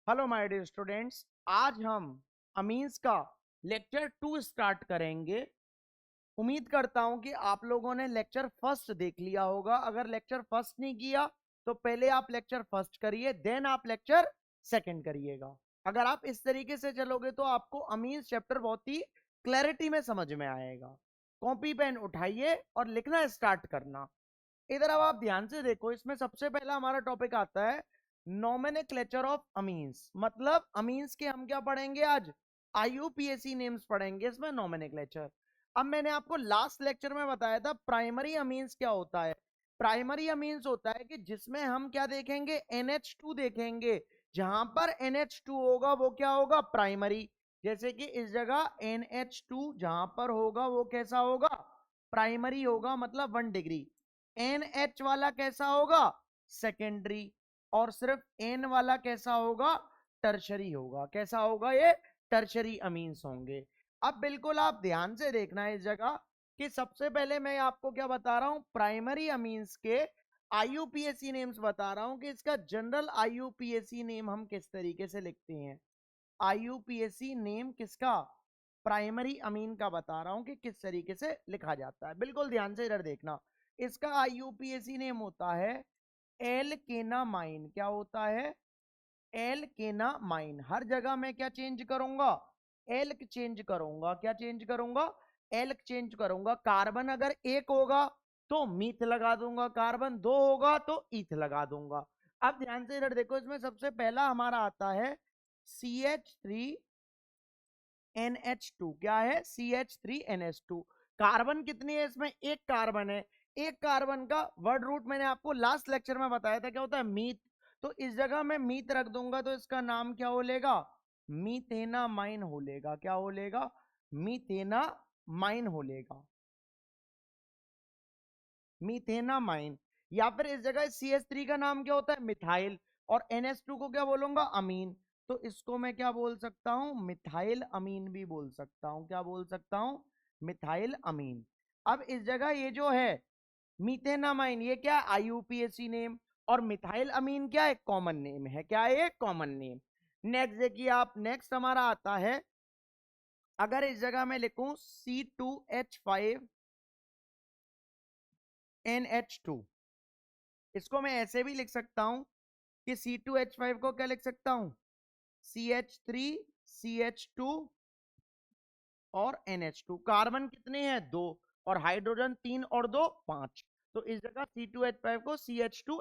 Hello my dear students, आज हम amines का लेक्चर 2 स्टार्ट करेंगे। उम्मीद करता हूं कि आप लोगों ने लेक्चर फर्स्ट देख लिया होगा। अगर लेक्चर फर्स्ट नहीं किया तो पहले आप लेक्चर फर्स्ट करिए, देन आप लेक्चर सेकंड करिएगा। अगर आप इस तरीके से चलोगे तो आपको अमीन्स चैप्टर बहुत ही क्लैरिटी में समझ में आएगा। कॉपी पेन उठाइए और लिखना स्टार्ट करना। इधर अब आप ध्यान से देखो, इसमें सबसे पहला हमारा टॉपिक आता है नोमेनक्लेचर ऑफ अमीन्स। मतलब अमीन्स के हम क्या पढ़ेंगे आज? आईयूपीएसी नेम्स पढ़ेंगे इसमें नोमेनक्लेचर। अब मैंने आपको लास्ट लेक्चर में बताया था प्राइमरी अमीन्स क्या होता है। प्राइमरी अमीन्स होता है कि जिसमें हम क्या देखेंगे, NH2 देखेंगे। जहां पर NH2 होगा वो क्या होगा? प्राइमरी। जैसे कि इस जगह NH2 जहां पर होगा वो कैसा होगा? प्राइमरी होगा, मतलब 1 डिग्री। NH वाला कैसा होगा? सेकेंडरी। और सिर्फ N वाला कैसा होगा? टर्शरी होगा। कैसा होगा ये? टर्शरी अमीन्स होंगे। अब बिल्कुल आप ध्यान से देखना है इस जगह कि सबसे पहले मैं आपको क्या बता रहा हूं, प्राइमरी अमीन्स के आईयूपीएसी नेम्स बता रहा हूं कि इसका जनरल आईयूपीएसी नेम हम किस तरीके से लिखते हैं। आईयूपीएसी नेम किसका? प्राइमरी अमीन का बता रहा हूं कि किस तरीके से लिखा जाता है। बिल्कुल ध्यान से इधर देखना। इसका आईयूपीएसी नेम होता है एल्केनामाइन। क्या होता है? एल्केनामाइन। हर जगह मैं क्या चेंज करूंगा? एल्क चेंज करूंगा। क्या चेंज करूंगा? एल्क चेंज करूंगा। कार्बन अगर एक होगा तो मीथ लगा दूंगा, कार्बन दो होगा तो ईथ लगा दूंगा। अब ध्यान से इधर देखो, इसमें सबसे पहला हमारा आता है CH3NH2। क्या है? CH3NH2। कार्बन कितनी है इसमें? एक कार्बन है। एक कार्बन का वर्ड रूट मैंने आपको लास्ट लेक्चर में बताया था, क्या होता है? मीथ। तो इस जगह मैं मीथ रख दूंगा तो इसका नाम क्या हो लेगा? मीथेनामाइन हो लेगा। क्या हो लेगा? मीथेनामाइन हो लेगा। मीथेनामाइन। या फिर इस जगह CH3 का नाम क्या होता है? मिथाइल। और NH2 को क्या बोलूंगा? अमीन। तो इसको मैं क्या बोल सकता हूं? मिथाइल अमीन भी बोल सकता हूं। क्या बोल सकता हूं? मिथाइल अमीन। अब इस जगह ये जो है मीथेनामाइन, ये क्या है? IUPAC name. और मिथाइल अमीन क्या है? कॉमन नेम है। क्या है? Common name. नेक्स्ट देखिए आप, नेक्स्ट हमारा आता है, अगर इस जगह मैं लिखूं C2H5NH2, इसको मैं ऐसे भी लिख सकता हूं कि C2H5 को क्या लिख सकता हूं? CH3CH2 और NH2। कार्बन कितने हैं? दो। और हाइड्रोजन तीन और दो पांच। तो इस जगह C2H5 को CH2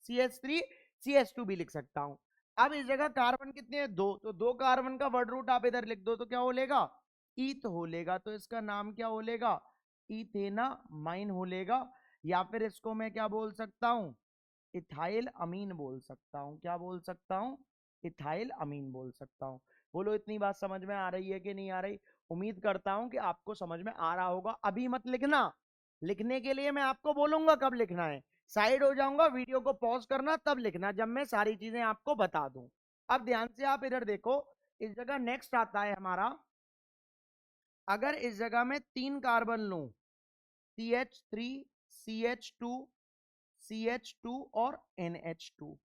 CH3CH2 भी लिख सकता हूं। अब इस जगह कार्बन कितने हैं? दो। तो दो कार्बन का वर्ड रूट आप इधर लिख दो तो क्या हो लेगा? ईथ हो लेगा। तो इसका नाम क्या हो लेगा? इथेनामाइन हो लेगा। या फिर इसको मैं क्या बोल सकता हूं? इथाइल अमीन बोल सकता हूं। क्या बोल सकता हूं? इथाइल अमीन बोल सकता हूं। बोलो इतनी बात समझ में आ रही है कि नहीं आ रही? उम्मीद करता हूं कि आपको समझ में आ रहा होगा। अभी मत लिखना, लिखने के लिए मैं आपको बोलूंगा कब लिखना है। साइड हो जाऊंगा, वीडियो को पॉज करना, तब लिखना जब मैं सारी चीजें आपको बता दूं। अब ध्यान से आप इधर देखो, इस जगह नेक्स्ट आता है हमारा, अगर इस जगह में तीन कार्बन लूं, CH3CH2 और NH2,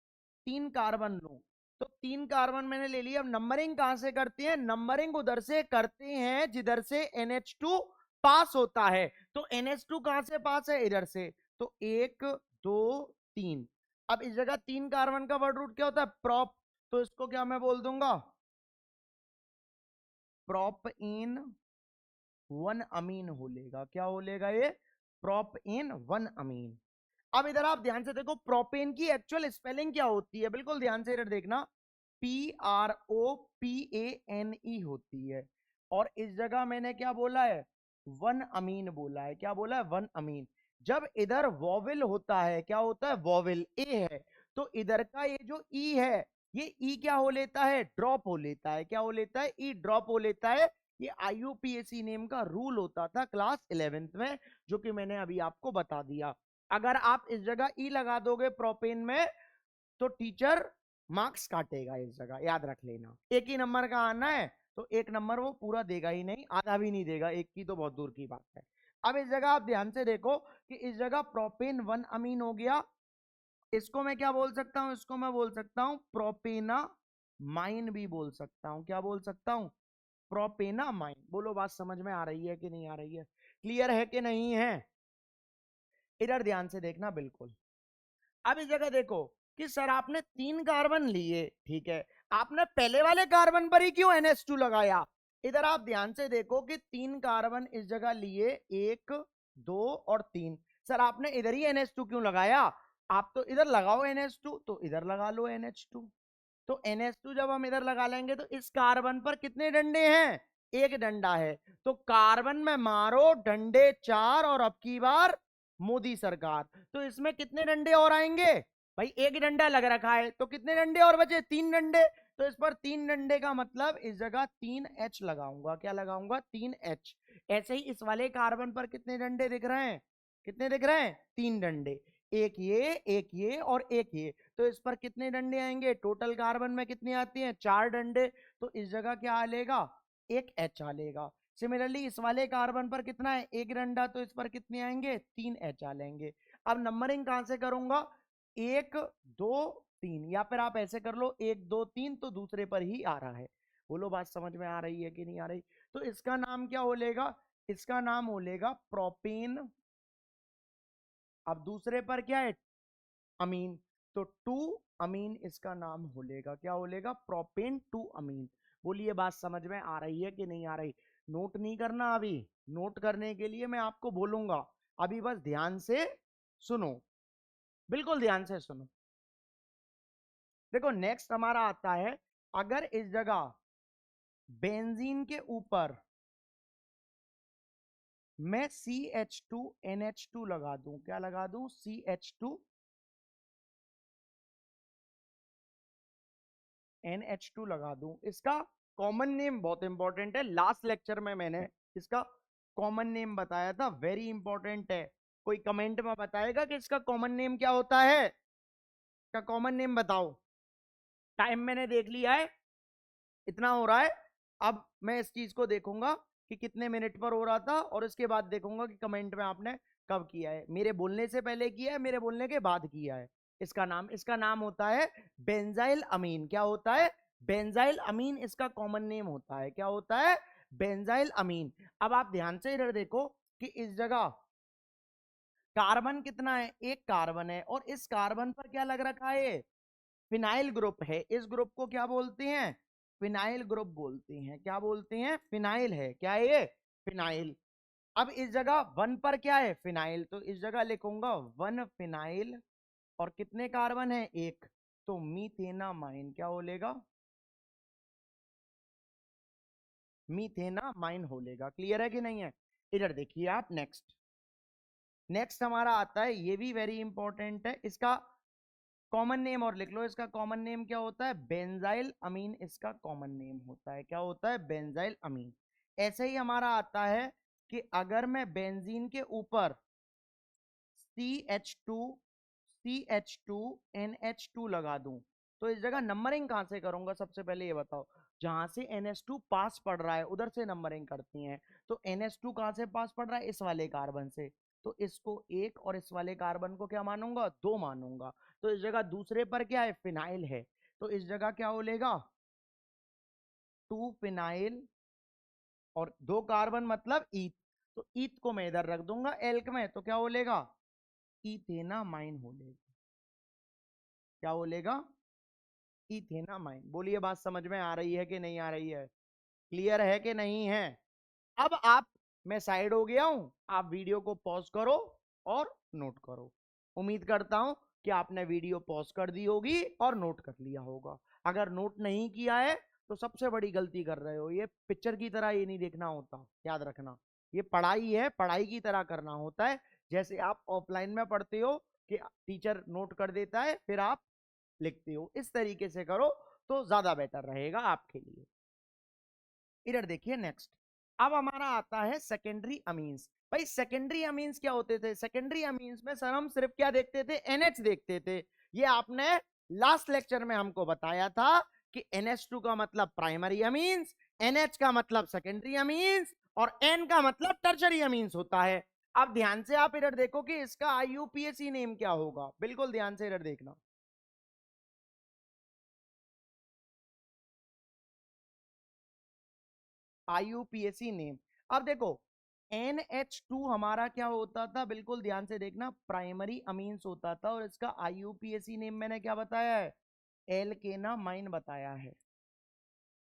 तीन कार्बन लूं, तो तीन कार्बन मैंने ले लिया। अब नंबरिंग कहां से करते हैं? नंबरिंग उधर से करते हैं जिधर से NH2 पास होता है। तो NH2 कहां से पास है? इधर से। तो एक, दो, तीन। अब इस जगह तीन कार्बन का वर्ड रूट क्या होता है? प्रोप। तो इसको क्या मैं बोल दूंगा? प्रोप इन वन अमीन हो लेगा। क्या हो लेगा ये? प्रोप इन वन अमीन। अब इधर आप ध्यान से देखो, प्रोपेन की एक्चुअल स्पेलिंग क्या होती है? बिल्कुल ध्यान से इधर देखना, PROPANE होती है। और इस जगह मैंने क्या बोला है? वन अमीन बोला है। क्या बोला है? वन अमीन। जब इधर वॉविल होता है, क्या होता है? वॉविल ए है, तो इधर का ये जो ई है, ये ई क्या हो लेता है? ड्रॉप हो लेता है। क्या हो लेता है? ई ड्रॉप हो लेता है। ये आईयूपीएसी नेम का रूल होता था क्लास 11th में, जो कि मैंने अभी आपको बता दिया। अगर आप इस जगह ई लगा दोगे प्रोपेन में तो टीचर मार्क्स काटेगा। इस जगह याद रख लेना, एक ही नंबर का आना है तो एक नंबर वो पूरा देगा ही नहीं, आधा भी नहीं देगा, एक की तो बहुत दूर की बात है। अब इस जगह आप ध्यान से देखो कि इस जगह प्रोपेन वन अमीन हो गया, इसको मैं क्या बोल सकता हूं, इसको मैं बोल सकता हूं प्रोपेनामाइन भी बोल सकता हूं। क्या बोल सकता हूं, प्रोपेनामाइन। बोलो बात समझ में आ रही है कि नहीं आ रही है, क्लियर है कि नहीं है। इधर ध्यान से देखना बिल्कुल। अब इस जगह देखो कि सर आपने 3 कार्बन लिए, ठीक है, आपने पहले वाले कार्बन पर ही क्यों NH2 लगाया। इधर आप ध्यान से देखो कि 3 कार्बन इस जगह लिए, 1 2 और 3। सर आपने इधर ही NH2 क्यों लगाया। आप तो इधर लगाओ NH2, तो इधर लगा लो NH2। तो NH2 जब हम इधर लगा लेंगे तो इस कार्बन पर कितने डंडे हैं, एक डंडा है। तो कार्बन में मारो डंडे 4 और अब की बार मोदी सरकार। तो इसमें कितने डंडे और आएंगे भाई, एक डंडा लग रखा है तो कितने डंडे और बचे, 3 डंडे। तो इस पर 3 डंडे का मतलब इस जगह 3H लगाऊंगा। क्या लगाऊंगा, 3H। ऐसे ही इस वाले कार्बन पर कितने डंडे दिख रहे हैं, कितने दिख रहे हैं, 3 डंडे, एक ये और एक ये। तो इस पर कितने डंडे आएंगे, टोटल कार्बन में कितनी आती हैं, 4 डंडे। तो इस जगह क्या आ लेगा, एक H आ लेगा। सिमिलरली इस वाले कार्बन पर कितना है, एक डंडा, तो इस पर कितने आएंगे, 3H आ लेंगे। अब नंबरिंग कहां से करूंगा, 1 2 3, या फिर आप ऐसे कर लो 1 2 3, तो दूसरे पर ही आ रहा है। बोलो बात समझ में आ रही है कि नहीं आ रही। तो इसका नाम क्या हो लेगा, इसका नाम हो लेगा प्रोपेन। अब दूसरे पर क्या है, अमीन। तो 2 अमीन इसका नाम हो लेगा। क्या हो लेगा, प्रोपेन 2 अमीन। बोलिए बात समझ में आ रही है कि नहीं आ रही। नोट नहीं करना अभी, नोट करने के लिए मैं आपको बोलूंगा, अभी बस ध्यान से सुनो, बिल्कुल ध्यान से सुनो। देखो नेक्स्ट हमारा आता है, अगर इस जगह बेंजीन के ऊपर मैं CH2NH2 लगा दूं, क्या लगा दूं, CH2NH2 लगा दूं। इसका कॉमन नेम बहुत इंपॉर्टेंट है, लास्ट लेक्चर में मैंने इसका कॉमन नेम बताया था, वेरी इंपॉर्टेंट है। कोई कमेंट में बताएगा कि इसका कॉमन नेम क्या होता है, इसका कॉमन नेम बताओ। टाइम मैंने देख लिया है, इतना हो रहा है। अब मैं इस चीज को देखूंगा कि कितने मिनट पर हो रहा था, और इसके बाद देखूंगा कि कमेंट में आपने कब किया है, मेरे बोलने से पहले किया है, मेरे बोलने के बाद किया है। इसका नाम होता है बेंजाइल अमीन। क्या होता है, बेंजाइल अमीन इसका कॉमन नेम होता है। क्या होता है, बेंजाइल अमीन। अब आप ध्यान से इधर देखो कि इस जगह कार्बन कितना है, एक कार्बन है, और इस कार्बन पर क्या लग रखा है, फिनाइल ग्रुप है। इस ग्रुप को क्या बोलते हैं, फिनाइल ग्रुप बोलते हैं। क्या बोलते हैं, फिनाइल है। क्या है ये, फिनाइल। अब इस जगह 1 पर क्या है, फिनाइल, तो इस जगह लिखूंगा 1 फिनाइल। और कितने कार्बन है, एक, तो मीथेनामाइन। क्या हो लेगा, मीथेनामाइन हो लेगा। क्लियर है कि नहीं है। इधर देखिए आप, नेक्स्ट नेक्स्ट हमारा आता है, ये भी वेरी इंपॉर्टेंट है, इसका कॉमन नेम और लिख लो। इसका कॉमन नेम क्या होता है, बेंजाइल अमीन इसका कॉमन नेम होता है। क्या होता है, बेंजाइल अमीन। ऐसे ही हमारा आता है कि अगर मैं बेंजीन के ऊपर CH2 CH2NH2 लगा दूं, तो इस जगह नंबरिंग कहां से करूंगा, सबसे पहले ये बताओ। जहां से NH2 पास पड़ रहा है उधर से नंबरिंग करती हैं। तो NH2 कहां से पास पड़ रहा है, इस वाले कार्बन से, तो इसको 1 और इस वाले कार्बन को क्या मानूंगा, 2 मानूंगा। तो इस जगह दूसरे पर क्या है, फिनाइल है। तो इस जगह क्या हो लेगा, 2 फिनाइल और 2 कार्बन मतलब ईथ। तो ईथ को मैं इधर रख दूंगा एल्क में, तो क्या हो लेगा, इथेनामाइन हो लेगा। क्या हो लेगा, इथेनामाइन। बोलिए बात समझ में आ रही है कि नहीं आ रही है, क्लियर है कि नहीं है। अब आप, मैं साइड हो गया हूं, आप वीडियो को पॉज करो और नोट करो। उम्मीद करता हूं कि आपने वीडियो पॉज कर दी होगी और नोट कर लिया होगा। अगर नोट नहीं किया है तो सबसे बड़ी गलती कर रहे हो। ये पिक्चर की तरह ये नहीं देखना होता, याद रखना। ये पढ़ाई है, पढ़ाई की तरह करना होता है। जैसे आप ऑफलाइन में पढ़ते हो कि टीचर नोट कर देता है फिर आप लिखते हो, इस तरीके से करो तो ज्यादा बेटर रहेगा आपके लिए। इधर देखिए नेक्स्ट, अब हमारा आता है सेकेंडरी अमीन्स। भाई सेकेंडरी अमीन्स क्या होते थे, सेकेंडरी अमीन्स में सर हम सिर्फ क्या देखते थे, NH देखते थे। ये आपने लास्ट लेक्चर में हमको बताया था कि NH2 का मतलब प्राइमरी अमीन्स, NH का मतलब सेकेंडरी अमीन्स, और N का मतलब टर्शरी अमीन्स होता है। अब ध्यान से आप इधर देखो कि इसका आईयूपीएसी नेम क्या होगा, बिल्कुल ध्यान से इधर देखना। IUPAC name. अब देखो NH2 हमारा क्या होता था, बिल्कुल ध्यान से देखना, प्राइमरी अमीन्स होता था, और इसका आईयूपीएसी नेम मैंने क्या बताया है, एल्केनामाइन बताया है।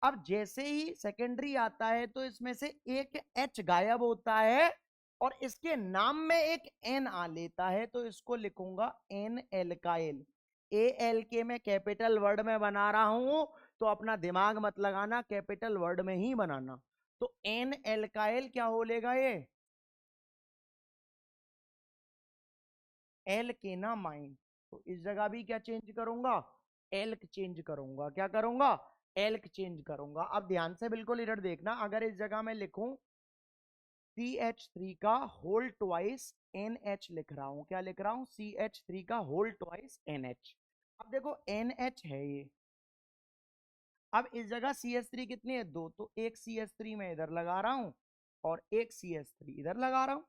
अब जैसे ही सेकेंडरी आता है तो इसमें से एक H गायब होता है और इसके नाम में एक N आ लेता है, तो इसको लिखूंगा एन एल्काइल। एल के मैं कैपिटल वर्ड में बना रहा हूं, तो अपना दिमाग मत लगाना, कैपिटल वर्ड में ही बनाना। तो एन एल्काइल क्या हो लेगा, ये एल्केनामाइन। तो इस जगह भी क्या चेंज करूंगा, एल्क चेंज करूंगा। क्या करूंगा, एल्क चेंज करूंगा। अब ध्यान से बिल्कुल इधर देखना, अगर इस जगह मैं लिखूं CH3 का होल ट्वाइस NH लिख रहा हूं, क्या लिख रहा हूं, CH3 का होल ट्वाइस NH। अब देखो NH है ये, अब इस जगह CH3 कितनी है, दो, तो एक CH3 मैं इधर लगा रहा हूं और एक CH3 इधर लगा रहा हूं,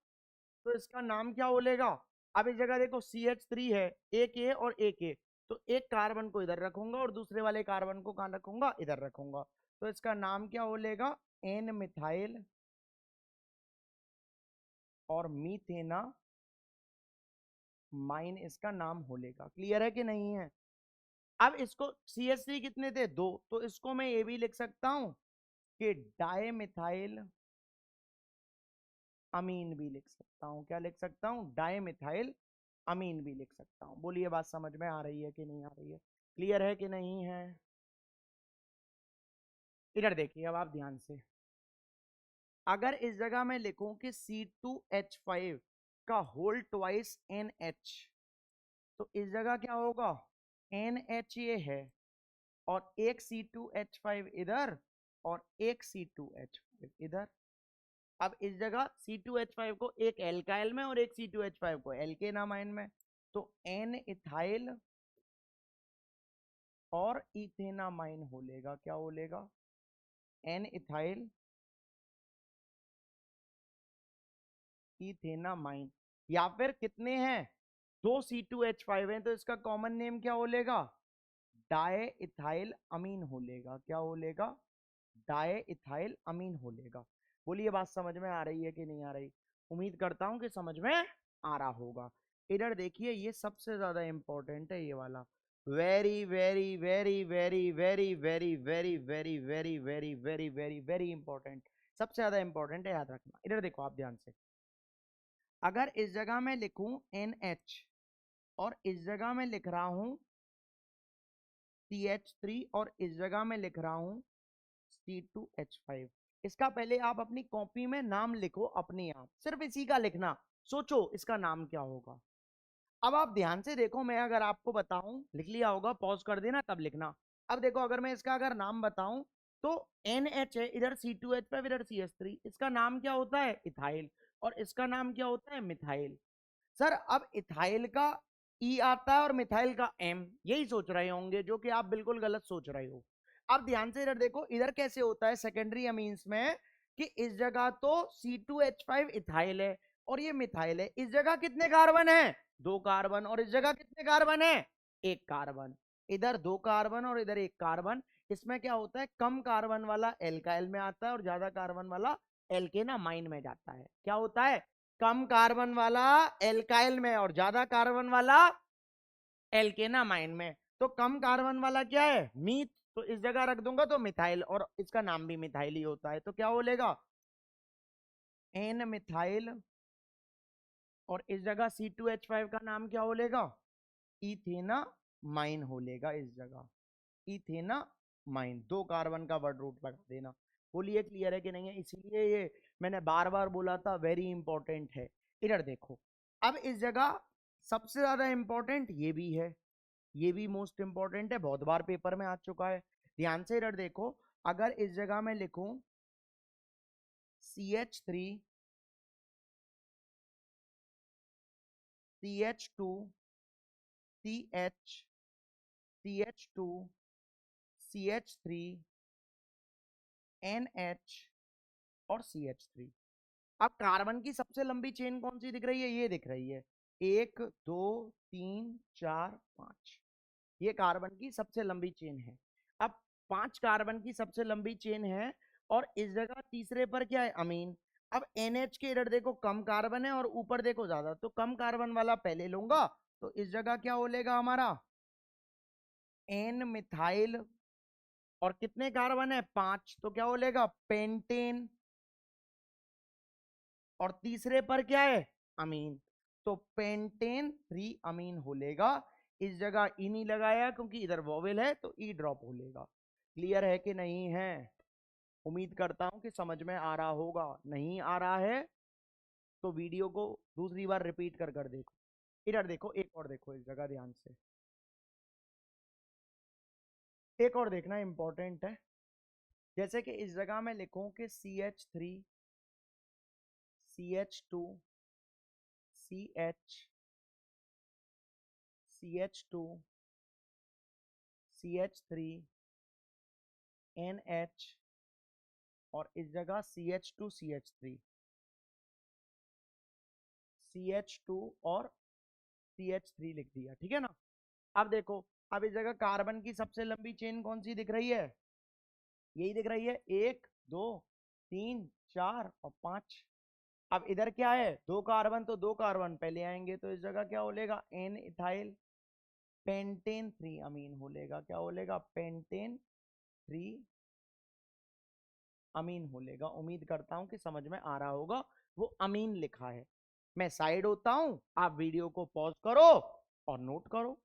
तो इसका नाम क्या बोलेगा। अब इस जगह देखो CH3 है, एक ए और एक ए, तो एक कार्बन को इधर रखूंगा और दूसरे वाले कार्बन को कहां रखूंगा, इधर रखूंगा, तो इसका नाम क्या बोलेगा, एन मिथाइल और मीथेना माइन इसका नाम होलेगा। क्लियर है कि नहीं है। अब इसको CH3 कितने थे, दो, तो इसको मैं ये भी लिख सकता हूं कि डाई मिथाइल अमीन भी लिख सकता हूं। क्या लिख सकता हूं, डाई मिथाइल अमीन भी लिख सकता हूं। बोलिए बात समझ में आ रही है कि नहीं आ रही है, क्लियर है कि नहीं है। इधर देखिए अब आप ध्यान से, अगर इस जगह मैं लिखूं कि C2H5 का होल ट्वाइस NH, तो इस जगह क्या होगा, NH ये है और एक C2H5 इधर और एक C2H5 इधर। अब इस जगह C2H5 को एक एल्काइल में और एक C2H5 को एल्केनामाइन में, तो एन इथाइल और इथेनामाइन हो लेगा। क्या हो लेगा, एन इथाइल इथेनामाइन। या फिर कितने हैं, दो C2H5 हैं, तो इसका कॉमन नेम क्या हो लेगा, डाई इथाइल अमीन हो लेगा। क्या हो लेगा, डाई इथाइल अमीन हो लेगा। बोलिए बात समझ में आ रही है कि नहीं आ रही। उम्मीद करता हूं कि समझ में आ रहा होगा। इधर देखिए, ये सबसे ज्यादा इंपॉर्टेंट है ये वाला, very very very very very very very very very very very very very important, सबसे ज्यादा इंपॉर्टेंट है, याद रखना। इधर देखो आप ध्यान से, अगर इस जगह मैं लिखूं NH और इस जगह मैं लिख रहा हूं CH3 और इस जगह मैं लिख रहा हूं C2H5, इसका पहले आप अपनी कॉपी में नाम लिखो अपने आप, सिर्फ इसी का लिखना, सोचो इसका नाम क्या होगा। अब आप ध्यान से देखो, मैं अगर आपको बताऊं, लिख लिया होगा, पॉज कर देना तब लिखना। अब देखो, अगर मैं इसका अगर नाम बताऊं, तो NH है, इधर C2H5 इधर CH3, इसका नाम क्या होता है, इथाइल, और इसका नाम क्या होता है, मिथाइल। सर अब इथाइल का ई आता है और मिथाइल का एम, यही सोच रहे होंगे, जो कि आप बिल्कुल गलत सोच रहे हो। अब ध्यान से इधर देखो, इधर कैसे होता है सेकेंडरी अमीन्स में, कि इस जगह तो C2H5 इथाइल है और ये मिथाइल है, इस जगह कितने कार्बन है, दो कार्बन, और इस जगह कितने कार्बन है, एक कार्बन। इधर दो कार्बन और इधर एक कार्बन, इसमें क्या होता है, कम कार्बन वाला एल्काइल में आता है और ज्यादा कार्बन वाला एल्केनामाइन में जाता है। क्या होता है, कम कार्बन वाला एल्काइल में और ज्यादा कार्बन वाला एल्केनामाइन में। तो कम कार्बन वाला क्या है, मीथ, तो इस जगह रख दूंगा तो मिथाइल, और इसका नाम भी मिथाइल ही होता है, तो क्या बोलेगा, एन मिथाइल, और इस जगह C2H5 का नाम क्या बोलेगा, इथेना माइन हो लेगा। इस जगह इथेना माइन, दो कार्बन का वर्ड रूट लगा देना। बोलिए क्लियर है कि नहीं है। इसीलिए ये मैंने बार बार बोला था, वेरी इंपॉर्टेंट है। इधर देखो, अब इस जगह सबसे ज्यादा इंपॉर्टेंट ये भी है, ये भी मोस्ट इंपॉर्टेंट है, बहुत बार पेपर में आ चुका है। ध्यान से इधर देखो, अगर इस जगह मैं लिखूं CH3 CH2 CH CH2 CH3 NH और CH3, अब कार्बन की सबसे लंबी चेन कौन सी दिख रही है? ये दिख रही है, 1 2 3 4 5, ये कार्बन की सबसे लंबी चेन है। अब 5 कार्बन की सबसे लंबी चेन है और इस जगह तीसरे पर क्या है? अमीन। अब NH के इधर देखो कम कार्बन है और ऊपर देखो ज्यादा, तो कम कार्बन वाला पहले लूंगा, तो इस जगह क्या बोलेगा हमारा? N methyl. और कितने कार्बन है? 5, तो क्या बोलेगा? पेंटेन। और तीसरे पर क्या है? अमीन। तो पेंटेन 3 अमीन हो लेगा। इस जगह ई नहीं लगाया क्योंकि इधर वोवेल है, तो ई ड्रॉप हो लेगा। क्लियर है कि नहीं है? उम्मीद करता हूं कि समझ में आ रहा होगा। नहीं आ रहा है तो वीडियो को दूसरी बार रिपीट कर देखो। इधर देखो, एक और देखो इस जगह ध्यान से, एक और देखना इंपॉर्टेंट है। जैसे कि इस जगह में लिखूं कि CH3 CH2 CH CH2 CH3 NH और इस जगह CH2 CH3 CH2 और CH3 लिख दिया, ठीक है ना? अब देखो, अब इस जगह कार्बन की सबसे लंबी चेन कौन सी दिख रही है? यही दिख रही है, 1 2 3 4 और 5। अब इधर क्या है? 2 कार्बन, तो 2 कार्बन पहले आएंगे, तो इस जगह क्या बोलेगा? एन इथाइल पेंटेन 3 अमीन हो लेगा। क्या बोलेगा? पेंटेन 3 अमीन हो लेगा। उम्मीद करता हूं कि समझ में आ रहा होगा। वो अमीन लिखा है। मैं साइड होता हूं, आप वीडियो को पॉज करो और नोट करो।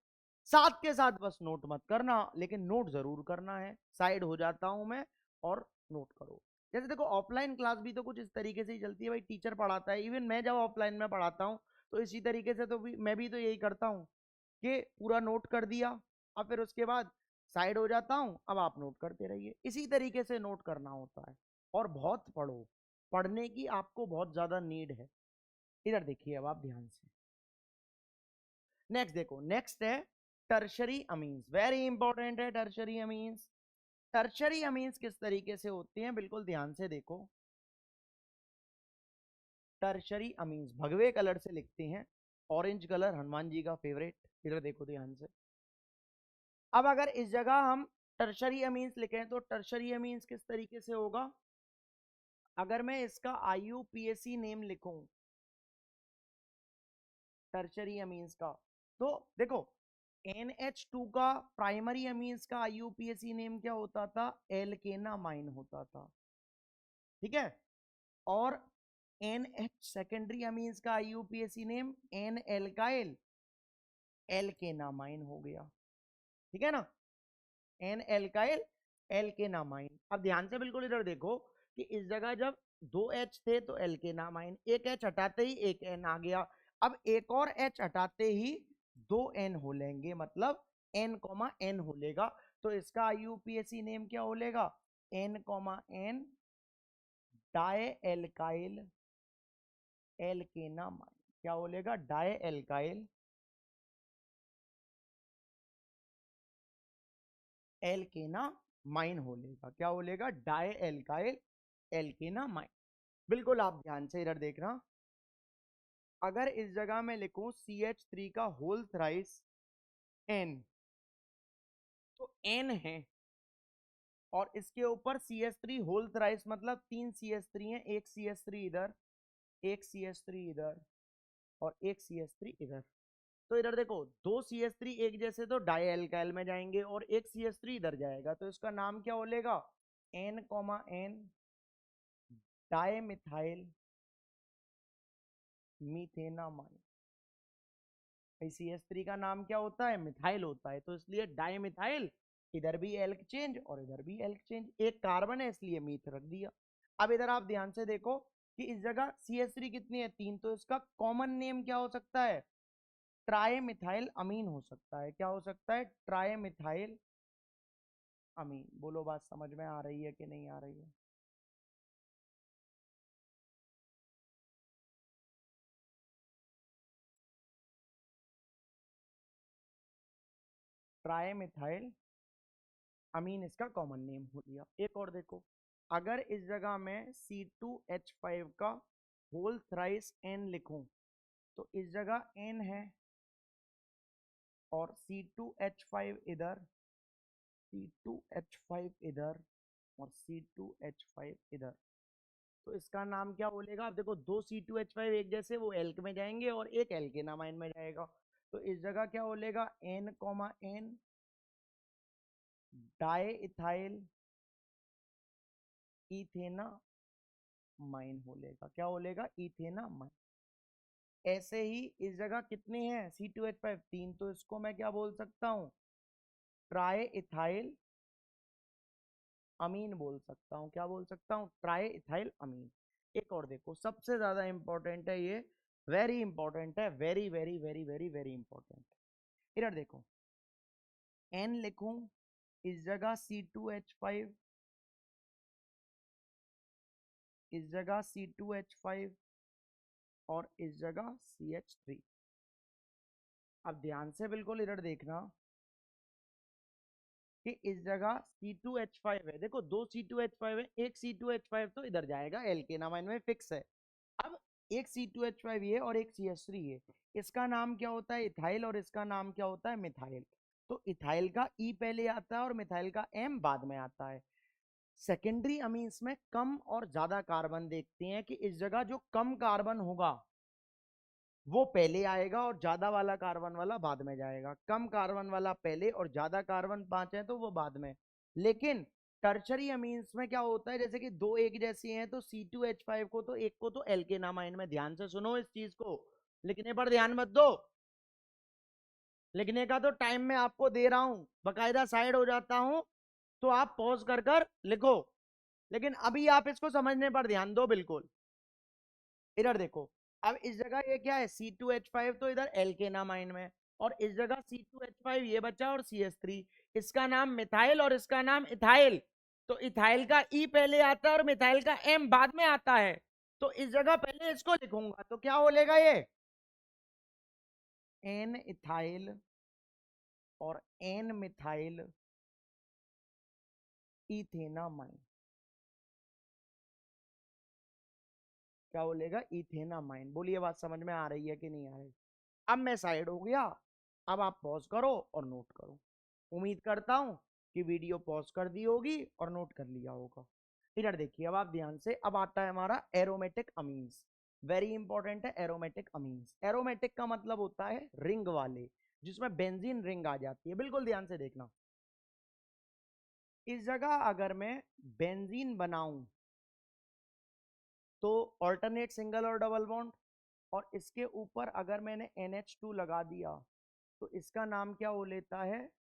साथ के साथ बस नोट मत करना, लेकिन नोट जरूर करना है। साइड हो जाता हूं मैं और नोट करो। जैसे देखो, ऑफलाइन क्लास भी तो कुछ इस तरीके से ही चलती है भाई। टीचर पढ़ाता है, इवन मैं जब ऑफलाइन में पढ़ाता हूँ तो इसी तरीके से तो मैं भी तो यही करता हूँ कि पूरा नोट कर दिया, और फिर उसके बाद साइड हो जाता हूं, अब आप नोट करते रहिए। इसी तरीके से नोट करना होता है। और बहुत पढ़ो, पढ़ने की आपको बहुत ज्यादा नीड है। इधर देखिए अब आप ध्यान से। नेक्स्ट देखो, नेक्स्ट है टर्शरी अमीन्स। वेरी इंपॉर्टेंट है टर्शरी अमीन्स। टर्शरी अमीन्स किस तरीके से होती हैं, बिल्कुल ध्यान से देखो। टर्शरी अमीन्स भगवे कलर से लिखते हैं, ऑरेंज कलर हनुमान जी का फेवरेट। इधर देखो ध्यान से। अब अगर इस जगह हम टर्शरी अमीन्स लिखें तो टर्शरी अमीन्स किस तरीके से होगा? अगर मैं इसका IUPAC नेम लिखूं टर्शरी अमीन्स का, तो देखो NH2 का प्राइमरी अमीन्स का IUPAC नेम क्या होता था? एल्केनामाइन होता था, ठीक है। और NH सेकेंडरी अमीन्स का IUPAC name N alkyl alkanamine हो गया, ठीक है ना? N alkyl alkanamine. अब ध्यान से बिल्कुल इधर देखो कि इस जगह जब 2 H थे तो एल्केनामाइन, एक H हटाते ही एक N आ गया। अब एक और H हटाते ही 2 N हो लेंगे, मतलब N, हो लेगा। तो इसका IUPAC नेम क्या हो लेगा? N, di alkyl alkanamine. क्या बोलेगा? डाई एल्काइल एल्केनामाइन हो लेगा। क्या बोलेगा? Di alkyl alkanamine. बिल्कुल आप ध्यान से इधर देखना। अगर इस जगह में लिखूं CH3 का होल थ्राइस N, तो N है, और इसके ऊपर CH3 होल थ्राइस मतलब 3 CH3 है, एक CH3 इधर, एक CH3 इधर, और एक CH3 इधर। तो इधर देखो, 2 CH3 एक जैसे तो डाई एल्काइल में जाएंगे और एक CH3 इधर जाएगा, तो इसका नाम क्या बोलेगा? N, di methyl मीथेनामाइन। CH3 का नाम क्या होता है? मिथाइल होता है, तो इसलिए डाई मिथाइल। इधर भी एल्क चेंज और इधर भी एल्क चेंज, एक कार्बन है इसलिए मीथ रख दिया। अब इधर आप ध्यान से देखो कि इस जगह CH3 कितनी है? 3, तो इसका कॉमन नेम क्या हो सकता है? ट्राई मिथाइल अमीन हो सकता है। क्या हो सकता है? ट्राई मिथाइल अमीन। बोलो बात समझ में आ रही है कि नहीं आ रही है? ट्राई मिथाइल अमीन इसका कॉमन नेम हो गया। एक और देखो, अगर इस जगह में C2H5 का होल थ्राइस एन लिखूं तो इस जगह एन है और C2H5 इधर, C2H5 इधर और C2H5 इधर, तो इसका नाम क्या बोलेगा? आप देखो दो C2H5 एक जैसे, वो एल्क में जाएंगे और एक एल्केनामाइन में जाएगा, तो इस जगह क्या बोलेगा? N, डाई इथाइल इथेनामाइन बोलेगा। क्या बोलेगा? इथेनामाइन। ऐसे ही इस जगह कितने हैं C2H5? 3, तो इसको मैं क्या बोल सकता हूँ? ट्राई इथाइल अमीन बोल सकता हूँ। क्या बोल सकता हूँ? ट्राई इथाइल अमीन। एक और देखो, सबसे ज्यादा इंपॉर्टेंट है ये, वेरी इंपॉर्टेंट है, very very very very very important. इधर देखो, एन लिखूं इस जगह C2H5, इस जगह C2H5 और इस जगह CH3। अब ध्यान से बिल्कुल इधर देखना कि इस जगह C2H5 है, देखो दो C2H5 है, एक C2H5 तो इधर जाएगा एल्केनामाइन में, फिक्स है। अब एक C2H5 ये और एक CH3 ये, इसका नाम क्या होता है? इथाइल, और इसका नाम क्या होता है? मिथाइल। तो इथाइल का ई पहले आता है और मिथाइल का एम बाद में आता है। सेकेंडरी अमीन्स में कम और ज्यादा कार्बन देखते हैं कि इस जगह जो कम कार्बन होगा वो पहले आएगा और ज्यादा वाला कार्बन वाला बाद में जाएगा। कम कार्बन वाला पहले और ज्यादा कार्बन 5 है तो वो बाद में। लेकिन टर्शरी अमीन्स में क्या होता है, जैसे कि दो एक जैसी हैं तो C2H5 को तो एक को तो एल्केनामाइन में, ध्यान से सुनो इस चीज को, लिखने पर ध्यान मत दो, लिखने का तो टाइम मैं आपको दे रहा हूं, बकायदा साइड हो जाता हूं तो आप पॉज कर कर लिखो, लेकिन अभी आप इसको समझने पर ध्यान दो बिल्कुल। इधर देखो, अब इस जगह ये क्या है? C2H5 तो इधर एल्केनामाइन में, और इस जगह C2H5 ये बचा और CH3, इसका नाम मिथाइल और इसका नाम इथाइल। तो इथाइल का ई पहले आता है और मिथाइल का एम बाद में आता है, तो इस जगह पहले इसको लिखूंगा तो क्या बोलेगा ये? एन इथाइल और एन मिथाइल इथेनामाइन। क्या बोलेगा? इथेनामाइन। बोलिए बात समझ में आ रही है कि नहीं आ रही? अब मैं साइड हो गया, अब आप पॉज करो और नोट करो। उम्मीद करता हूं कि वीडियो पॉज कर दी होगी और नोट कर लिया होगा। इधर देखिए, अब आप ध्यान से, अब आता है हमारा एरोमेटिक अमीन्स। वेरी इंपॉर्टेंट है एरोमेटिक अमीन्स। एरोमेटिक का मतलब होता है रिंग वाले, जिसमें बेंजीन रिंग आ जाती है। बिल्कुल ध्यान से देखना, इस जगह अगर मैं बेंजीन बनाऊं तो ऑल्टरनेट सिंगल और डबल बॉन्ड, और इसके ऊपर अगर मैंने NH2 लगा दिया तो इसका नाम क्या हो लेता है?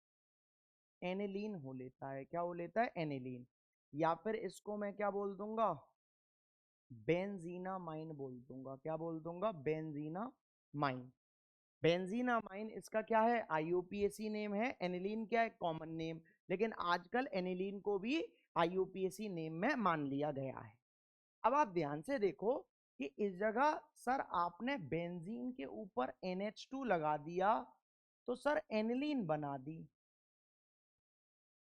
एनिलीन हो लेता है। क्या हो लेता है? एनिलीन। या फिर इसको मैं क्या बोल दूंगा? बेंजीनामाइन बोल दूंगा। क्या बोल दूंगा? बेंजीनामाइन। बेंजीनामाइन इसका क्या है? IUPAC नेम है। एनिलीन क्या है? Common name. लेकिन आजकल एनिलीन को भी IUPAC नेम में मान लिया गया है। अब आप ध्यान से देखो कि इस जगह सर आपने बेंजीन के ऊपर NH2 लगा दिया तो सर एनिलीन बना दी,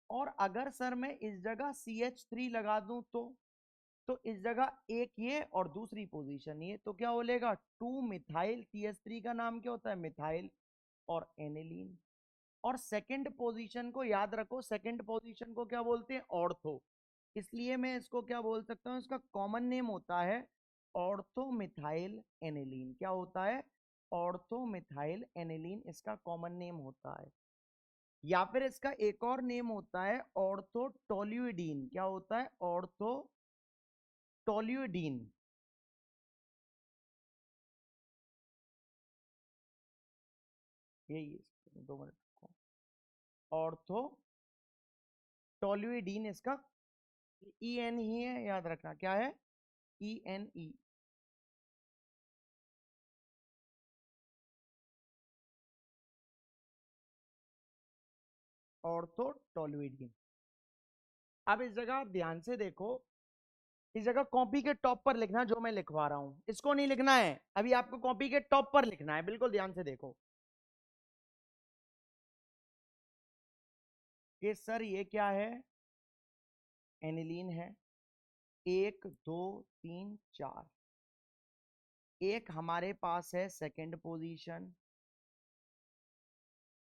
और अगर सर मैं इस जगह CH3 लगा दूं तो इस जगह एक ये और दूसरी पोजीशन ये, तो क्या बोलेगा? 2 मिथाइल। CH3 का नाम क्या होता है? मिथाइल और एनिलीन। और सेकंड पोजीशन को याद रखो, सेकंड पोजीशन को क्या बोलते हैं? ऑर्थो। इसलिए मैं इसको क्या बोल सकता हूं? इसका कॉमन नेम होता है ऑर्थो मिथाइल एनिलीन। क्या होता है? ऑर्थो मिथाइल एनिलीन इसका कॉमन नेम होता है। या फिर इसका एक और नेम होता है ऑर्थो टोल्यूडीन। क्या होता है? ऑर्थो टोल्यूडीन। यही है, 2 मिनट। ऑर्थो टोल्यूडीन इसका EN ही है, याद रखना क्या है? ENE। ऑर्थो टोल्यूडीन। अब इस जगह आप ध्यान से देखो, इस जगह कॉपी के टॉप पर लिखना जो मैं लिखवा रहा हूं, इसको नहीं लिखना है अभी, आपको कॉपी के टॉप पर लिखना है। बिल्कुल ध्यान से देखो कि सर ये क्या है? एनिलीन है। 1 2 3 4, एक हमारे पास है सेकंड पोजीशन,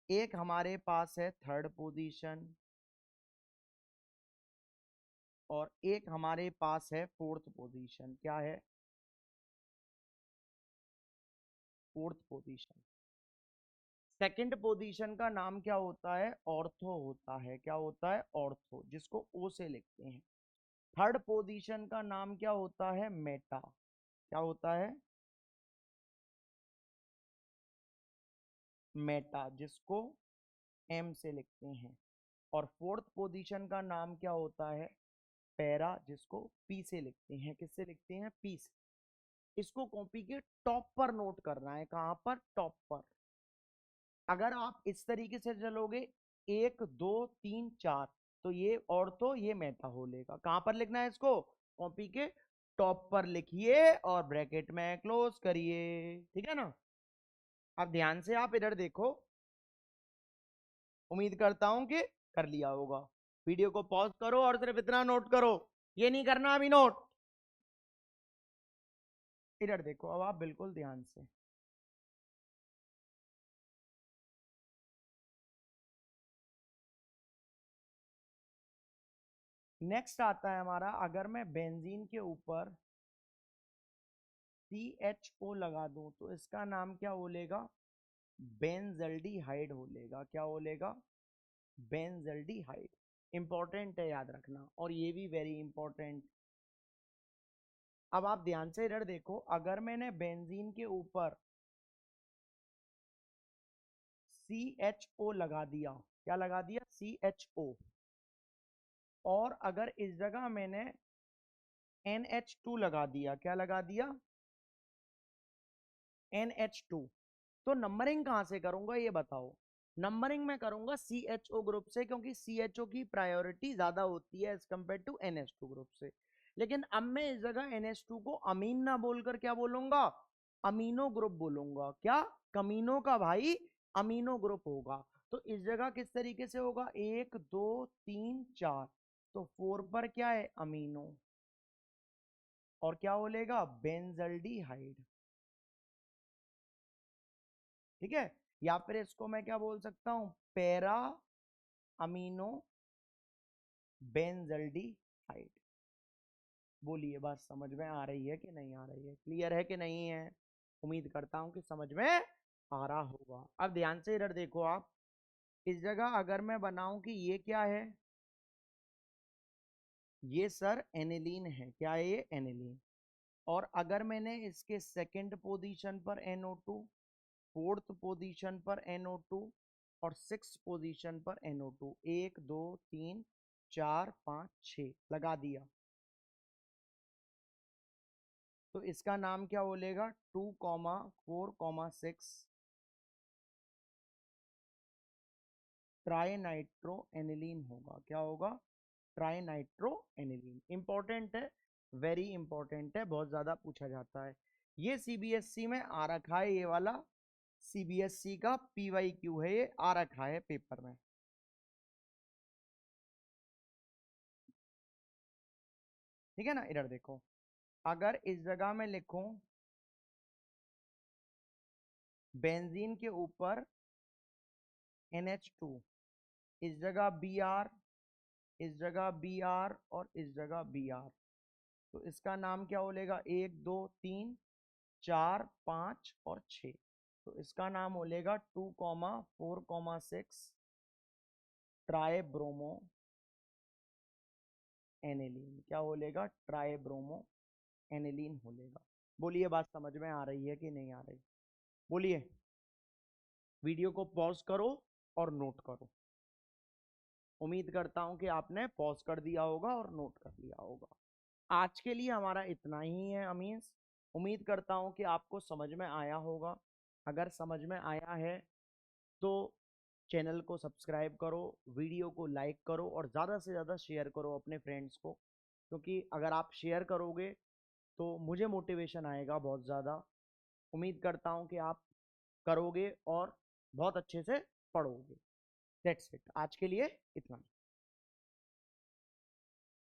एक हमारे पास है थर्ड पोजीशन, और एक हमारे पास है फोर्थ पोजीशन। क्या है? Fourth position. सेकंड पोजीशन का नाम क्या होता है? ऑर्थो होता है। क्या होता है? ऑर्थो, जिसको ओ से लिखते हैं। थर्ड पोजीशन का नाम क्या होता है? मेटा। क्या होता है? मेटा, जिसको एम से लिखते हैं। और फोर्थ पोजीशन का नाम क्या होता है? पैरा, जिसको पी से लिखते हैं। किससे लिखते हैं? पी से। इसको कॉपी के टॉप पर नोट करना है। कहां पर? टॉप पर। अगर आप इस तरीके से चलोगे, 1 2 3 4, तो ये ऑर्थो, ये मेटा हो लेगा। कहां पर लिखना है इसको? कॉपी के टॉप पर लिखिए और ब्रैकेट में क्लोज करिए। ठीक है ना? अब ध्यान से आप इधर देखो। उम्मीद करता हूं कि कर लिया होगा। वीडियो को पॉज करो और सिर्फ इतना नोट करो, ये नहीं करना अभी नोट। इधर देखो अब आप बिल्कुल ध्यान से। नेक्स्ट आता है हमारा, अगर मैं बेंजीन के ऊपर CHO लगा दूं तो इसका नाम क्या बोलेगा? बेंजल्डिहाइड बोलेगा। क्या बोलेगा? बेंजल्डिहाइड। इंपॉर्टेंट है, याद रखना, और ये भी वेरी इंपॉर्टेंट। अब आप ध्यान से इधर देखो, अगर मैंने बेंजीन के ऊपर CHO लगा दिया, क्या लगा दिया? CHO, और अगर इस जगह मैंने NH2 लगा दिया, क्या लगा दिया? NH2, तो नंबरिंग कहां से करूंगा ये बताओ? नंबरिंग में करूंगा CHO ग्रुप से, क्योंकि CHO की प्रायोरिटी ज्यादा होती है as compare to NH2 group से। लेकिन अब मैं इस जगह NH2 को अमीन ना बोलकर क्या बोलूंगा? अमीनो ग्रुप बोलूंगा। क्या? कमीनो का भाई अमीनो ग्रुप होगा। तो इस जगह किस तरीके से होगा? 1 2 3 4, तो 4 पर क्या है? अमीनो, और क्या बोलेगा? बेंजल्डिहाइड। ठीक है? या फिर इसको मैं क्या बोल सकता हूं? Para amino benzaldehyde. बोलिए, बात समझ में आ रही है कि नहीं आ रही है? क्लियर है कि नहीं है? उम्मीद करता हूं कि समझ में आ रहा होगा। अब ध्यान से इधर देखो आप। इस जगह अगर मैं बनाऊं कि ये क्या है? ये सर एनिलीन है। क्या है ये? एनिलीन। और अगर मैंने इसके सेकंड पोजीशन पर NO2, फोर्थ पोजीशन पर NO2, और सिक्स पोजीशन पर NO2, 1 2 3 4 5 6 लगा दिया, तो इसका नाम क्या बोलेगा? 2 4 6 ट्राइनाइट्रो एनिलीन होगा। क्या होगा? ट्राइनाइट्रो एनिलीन। इंपॉर्टेंट है, वेरी इंपॉर्टेंट है, बहुत ज्यादा पूछा जाता है। ये CBSE में आ रखा है, ये वाला CBSE का PYQ है, ये आ रखा है पेपर में। ठीक है ना? इधर देखो, अगर इस जगह में लिखूं बेंजीन के ऊपर NH2, इस जगह Br, इस जगह Br, और इस जगह Br, तो इसका नाम क्या बोलेगा? 1 2 3 4 5 और 6, तो इसका नाम बोलेगा 2 4 6 ट्राइब्रोमो एनिलीन। क्या बोलेगा? ट्राइब्रोमो एनिलीन बोलेगा। बोलिए, बात समझ में आ रही है कि नहीं आ रही? बोलिए। वीडियो को पॉज करो और नोट करो। उम्मीद करता हूं कि आपने पॉज कर दिया होगा और नोट कर लिया होगा। आज के लिए हमारा इतना ही है अमीन्स। उम्मीद करता हूं कि आपको समझ में आया होगा। अगर समझ में आया है तो चैनल को सब्सक्राइब करो, वीडियो को लाइक करो, और ज़्यादा से ज़्यादा शेयर करो अपने फ्रेंड्स को, क्योंकि अगर आप शेयर करोगे तो मुझे मोटिवेशन आएगा बहुत ज़्यादा। उम्मीद करता हूं कि आप करोगे और बहुत अच्छे से पढ़ोगे। दैट्स इट, आज के लिए इतना ही।